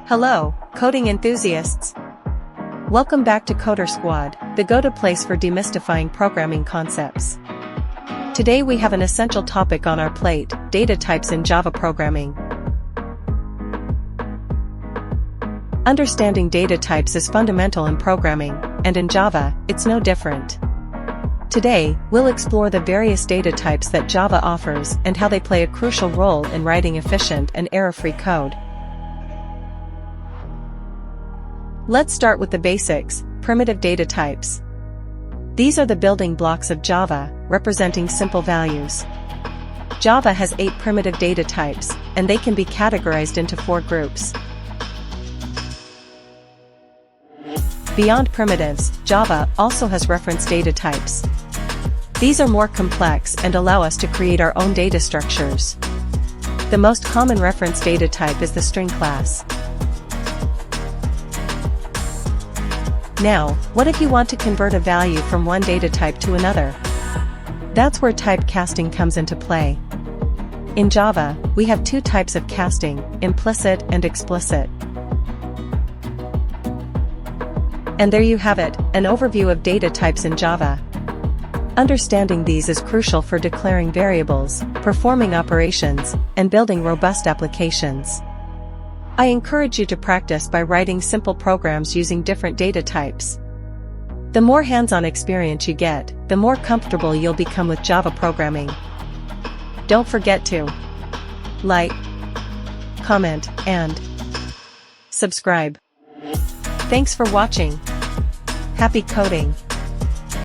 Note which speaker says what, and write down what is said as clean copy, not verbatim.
Speaker 1: Hello, coding enthusiasts. Welcome back to Coder Squad, the go-to place for demystifying programming concepts. Today we have an essential topic on our plate: data types in Java programming. Understanding data types is fundamental in programming, and in Java, it's no different. Today, we'll explore the various data types that Java offers and how they play a crucial role in writing efficient and error-free code. Let's start with the basics: primitive data types. These are the building blocks of Java, representing simple values. Java has 8 primitive data types, and they can be categorized into 4 groups. Beyond primitives, Java also has reference data types. These are more complex and allow us to create our own data structures. The most common reference data type is the string class. Now, what if you want to convert a value from one data type to another? That's where typecasting comes into play. In Java, we have 2 types of casting: implicit and explicit. And there you have it, an overview of data types in Java. Understanding these is crucial for declaring variables, performing operations, and building robust applications. I encourage you to practice by writing simple programs using different data types. The more hands-on experience you get, the more comfortable you'll become with Java programming. Don't forget to like, comment, and subscribe. Thanks for watching. Happy coding!